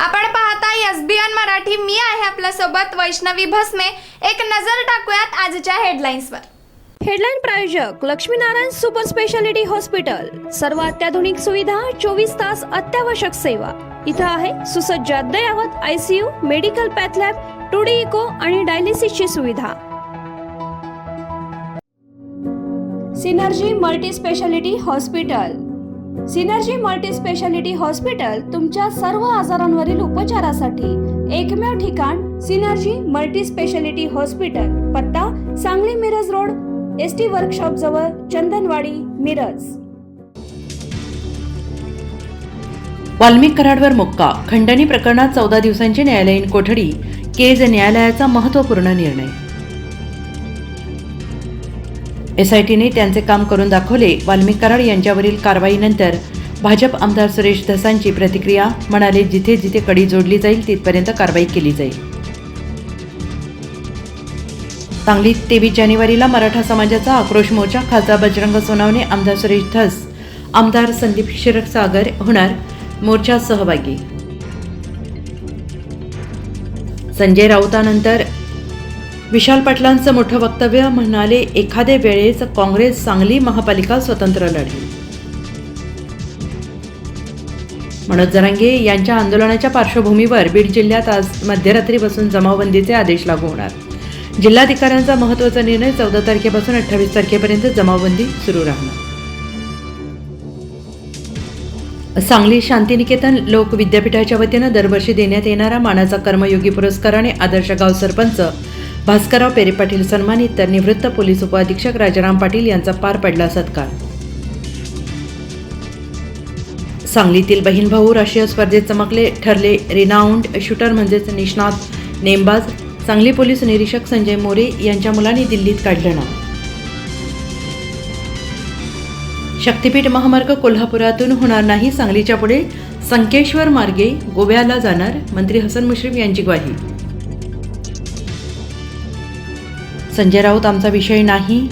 आपण पाहता एसबीएन मराठी. मी आहे आपल्या सोबत वैष्णवी भस्मे. एक नजर टाकूयात आजच्या हेडलाईन्सवर. हेडलाईन प्रायोजक लक्ष्मीनारायण सुपर स्पेशालिटी हॉस्पिटल. सर्व अत्याधुनिक सुविधा, 24 तास अत्यावश्यक सेवा. इथं आहे सुसज्ज अद्ययावत ICU, medical path lab, 2D echo आणि डायलिसिसची सुविधा. Synergy multi speciality hospital. Synergy multi speciality hospital तुमच्या सर्व आजारांवरील उपचारासाठी एकमेव ठिकाण. Synergy multi speciality hospital. पत्ता Sangli Miraj road, ST workshop जवळ, चंदनवाडी, मिरज. वाल्मिक कराडवर मोक्का. खंडणी प्रकरणात 14 दिवसांची न्यायालयीन कोठडी. केज न्यायालयाचा महत्त्वपूर्ण निर्णय. एसआयटीने त्यांचे काम करून दाखवले. वाल्मिक कराड यांच्यावरील कारवाईनंतर भाजप आमदार सुरेश धसांची प्रतिक्रिया. म्हणाले, जिथे जिथे कडी जोडली जाईल तिथपर्यंत कारवाई केली जाईल. सांगलीत 23 जानेवारीला मराठा समाजाचा आक्रोश मोर्चा. खासदार बजरंग सोनवणे, आमदार सुरेश धस, आमदार संदीप क्षीरसागर होणार मोर्चात सहभागी. संजय राऊतानंतर विशाल पाटलांचं मोठं वक्तव्य. म्हणाले, एखाद्या वेळेस काँग्रेस सांगली महापालिका स्वतंत्र लढेल. मनोज जरांगे यांच्या आंदोलनाच्या पार्श्वभूमीवर बीड जिल्ह्यात आज मध्यरात्रीपासून जमावबंदीचे आदेश लागू होणार. जिल्हाधिकाऱ्यांचा महत्त्वाचा निर्णय. 14 तारखेपासून 28 तारखेपर्यंत जमावबंदी सुरू राहणार. सांगली शांतिनिकेतन लोक विद्यापीठाच्या वतीनं दरवर्षी देण्यात येणारा मानाचा कर्मयोगी पुरस्काराने आदर्श गाव सरपंच भास्करराव पेरे पाटील सन्मानित. तर निवृत्त पोलीस उपअधीक्षक राजाराम पाटील यांचा पार पडला सत्कार. सांगलीतील बहीण भाऊ राष्ट्रीय स्पर्धेत चमकले. ठरले रिनाऊंड शूटर म्हणजेच निष्णात नेमबाज. सांगली पोलीस निरीक्षक संजय मोरे यांच्या मुलांनी दिल्लीत काढलं नाव. शक्तीपीठ महामार्ग कोल्हापुरातून होणार नाही. सांगलीच्या पुढे संकेश्वर मार्गे गोव्याला जाणार. मंत्री हसन मुश्रीफ यांची ग्वाही. संजय राऊत आमचा विषय नाही.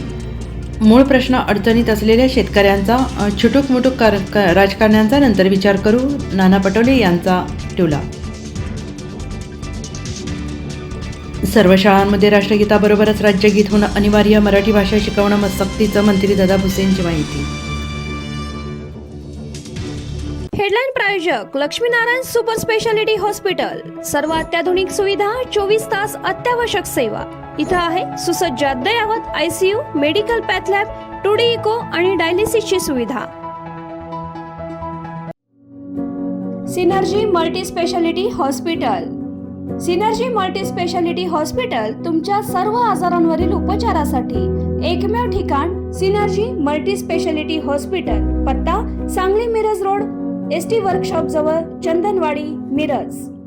मूळ प्रश्न अडचणीत असलेल्या शेतकऱ्यांचा. छुटूक-मुटूक राजकारण्यांचा नंतर विचार करू. नाना पटोले यांचा टोला. सर्व शाळांमध्ये राष्ट्रगीताबरोबरच राज्यगीत होणं अनिवार्य. मराठी भाषा शिकवणं सक्तीचं. मंत्री दादा भुसेंची माहिती. हेडलाईन प्रायोजक लक्ष्मीनारायण सुपर स्पेशालिटी हॉस्पिटल. सर्व अत्याधुनिक सुविधा, 24 तास अत्यावश्यक सेवा. इथं आहे सुसज्ज अद्ययावत ICU, medical path lab, 2D echo आणि डायलिसिसची सुविधा. Synergy multi speciality hospital. Synergy multi speciality hospital तुमच्या सर्व आजारांवरील उपचारासाठी एकमेव ठिकाण. Synergy multi speciality hospital. पत्ता Sangli Miraj road, ST workshop जवळ, चंदनवाडी, मिरज.